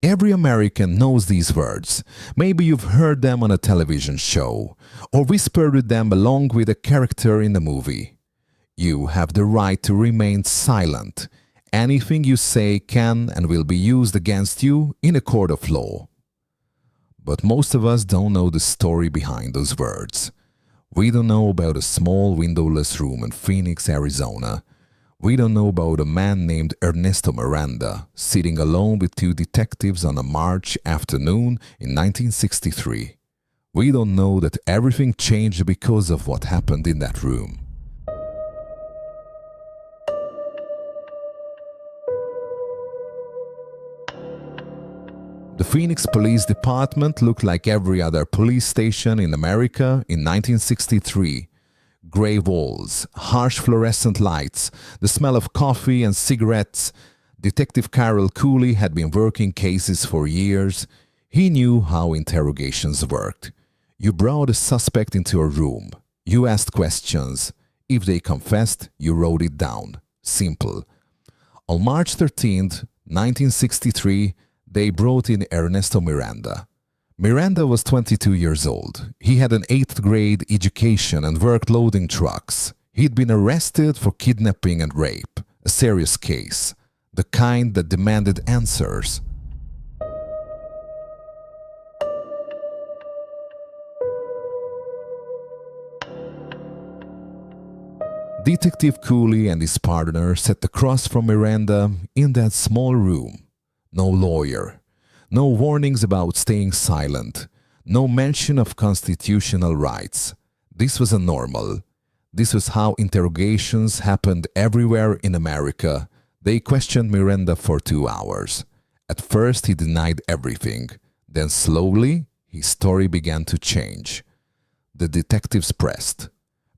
Every American knows these words. Maybe you've heard them on a television show, or whispered them along with a character in a movie. You have the right to remain silent. Anything you say can and will be used against you in a court of law. But most of us don't know the story behind those words. We don't know about a small windowless room in Phoenix, Arizona. We don't know about a man named Ernesto Miranda sitting alone with two detectives on a March afternoon in 1963. We don't know that everything changed because of what happened in that room. The Phoenix Police Department looked like every other police station in America in 1963. Gray walls, harsh fluorescent lights, the smell of coffee and cigarettes. Detective Carol Cooley had been working cases for years. He knew how interrogations worked. You brought a suspect into a room. You asked questions. If they confessed, you wrote it down. Simple. On March 13th, 1963, they brought in Ernesto Miranda. Miranda was 22 years old. He had an 8th grade education and worked loading trucks. He'd been arrested for kidnapping and rape, a serious case, the kind that demanded answers. Detective Cooley and his partner sat across from Miranda in that small room. No lawyer. No warnings about staying silent. No mention of constitutional rights. This was normal. This was how interrogations happened everywhere in America. They questioned Miranda for 2 hours. At first he denied everything. Then slowly his story began to change. The detectives pressed.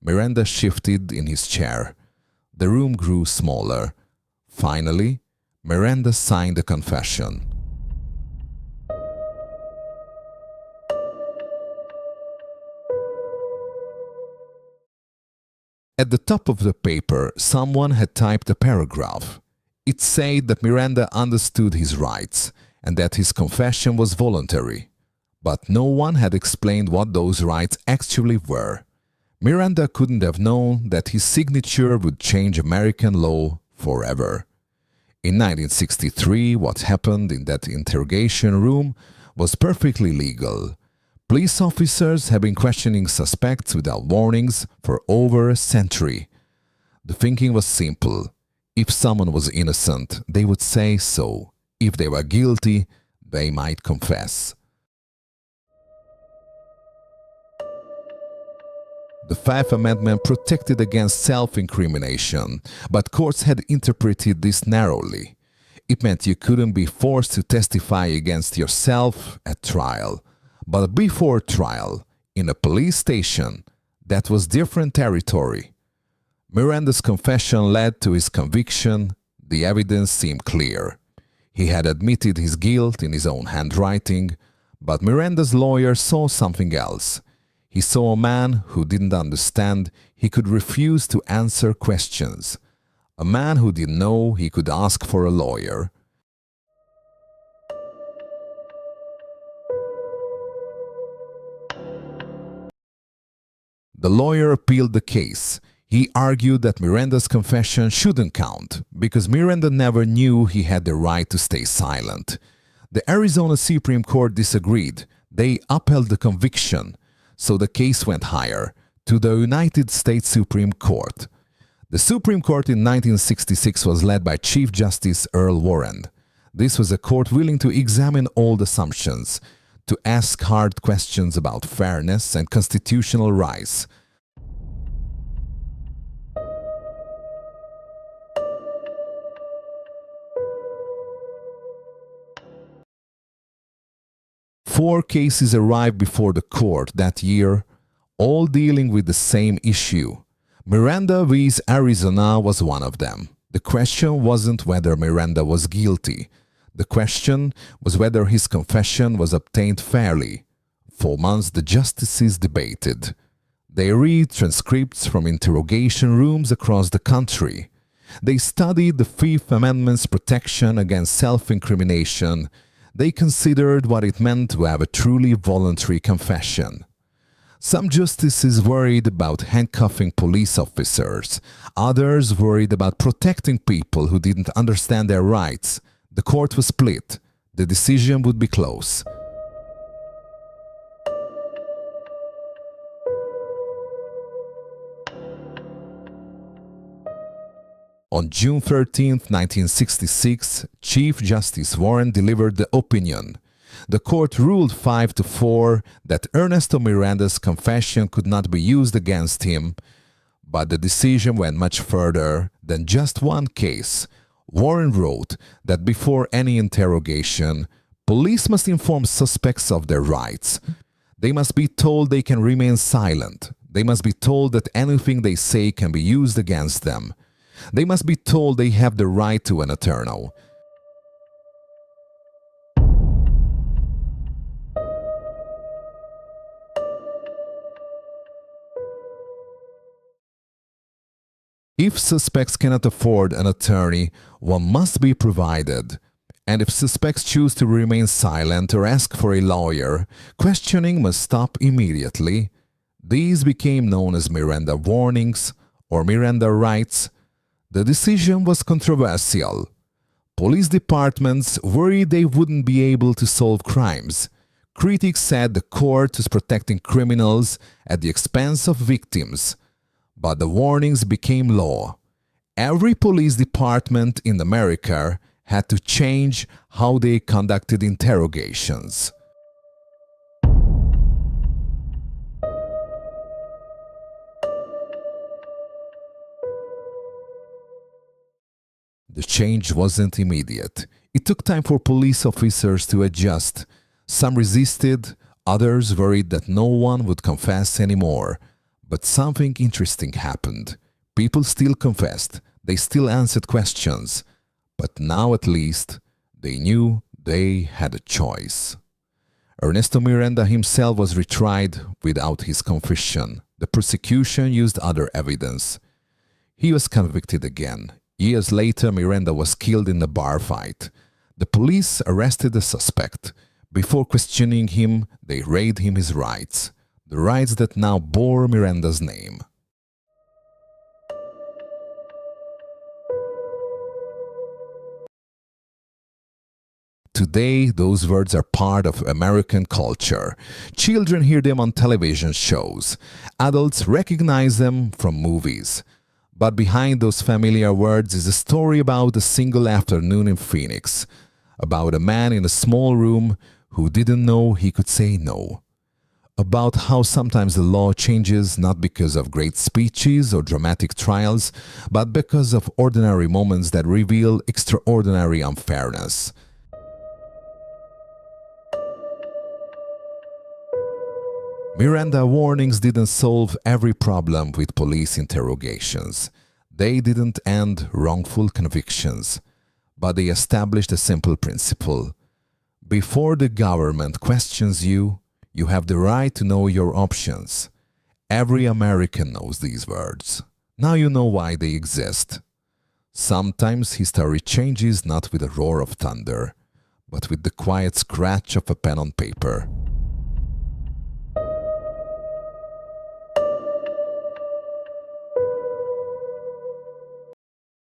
Miranda shifted in his chair. The room grew smaller. Finally, Miranda signed a confession. At the top of the paper, someone had typed a paragraph. It said that Miranda understood his rights and that his confession was voluntary. But no one had explained what those rights actually were. Miranda couldn't have known that his signature would change American law forever. In 1963, what happened in that interrogation room was perfectly legal. Police officers have been questioning suspects without warnings for over a century. The thinking was simple. If someone was innocent, they would say so. If they were guilty, they might confess. The Fifth Amendment protected against self-incrimination, but courts had interpreted this narrowly. It meant you couldn't be forced to testify against yourself at trial. But before trial, in a police station, that was different territory. Miranda's confession led to his conviction. The evidence seemed clear. He had admitted his guilt in his own handwriting, but Miranda's lawyer saw something else. He saw a man who didn't understand he could refuse to answer questions. A man who didn't know he could ask for a lawyer. The lawyer appealed the case. He argued that Miranda's confession shouldn't count because Miranda never knew he had the right to stay silent. The Arizona Supreme Court disagreed. They upheld the conviction, so the case went higher, to the United States Supreme Court. The Supreme Court in 1966 was led by Chief Justice Earl Warren. This was a court willing to examine old assumptions, to ask hard questions about fairness and constitutional rights. Four cases arrived before the court that year, all dealing with the same issue. Miranda vs. Arizona was one of them. The question wasn't whether Miranda was guilty. The question was whether his confession was obtained fairly. For months the justices debated. They read transcripts from interrogation rooms across the country. They studied the Fifth Amendment's protection against self-incrimination. They considered what it meant to have a truly voluntary confession. Some justices worried about handcuffing police officers. Others worried about protecting people who didn't understand their rights. The court was split. The decision would be close. On June 13, 1966, Chief Justice Warren delivered the opinion. The court ruled 5-4 that Ernesto Miranda's confession could not be used against him, but the decision went much further than just one case. Warren wrote that before any interrogation, police must inform suspects of their rights. They must be told they can remain silent. They must be told that anything they say can be used against them. They must be told they have the right to an attorney. If suspects cannot afford an attorney, one must be provided. And if suspects choose to remain silent or ask for a lawyer, questioning must stop immediately. These became known as Miranda warnings or Miranda Rights. The decision was controversial. Police departments worried they wouldn't be able to solve crimes. Critics said the court was protecting criminals at the expense of victims. But the warnings became law. Every police department in America had to change how they conducted interrogations. The change wasn't immediate. It took time for police officers to adjust. Some resisted, others worried that no one would confess anymore. But something interesting happened. People still confessed, they still answered questions. But now at least, they knew they had a choice. Ernesto Miranda himself was retried without his confession. The prosecution used other evidence. He was convicted again. Years later, Miranda was killed in a bar fight. The police arrested the suspect. Before questioning him, they read him his rights. The rights that now bore Miranda's name. Today, those words are part of American culture. Children hear them on television shows. Adults recognize them from movies. But behind those familiar words is a story about a single afternoon in Phoenix, about a man in a small room who didn't know he could say no, about how sometimes the law changes not because of great speeches or dramatic trials, but because of ordinary moments that reveal extraordinary unfairness. Miranda warnings didn't solve every problem with police interrogations. They didn't end wrongful convictions, but they established a simple principle. Before the government questions you, you have the right to know your options. Every American knows these words. Now you know why they exist. Sometimes history changes not with a roar of thunder, but with the quiet scratch of a pen on paper.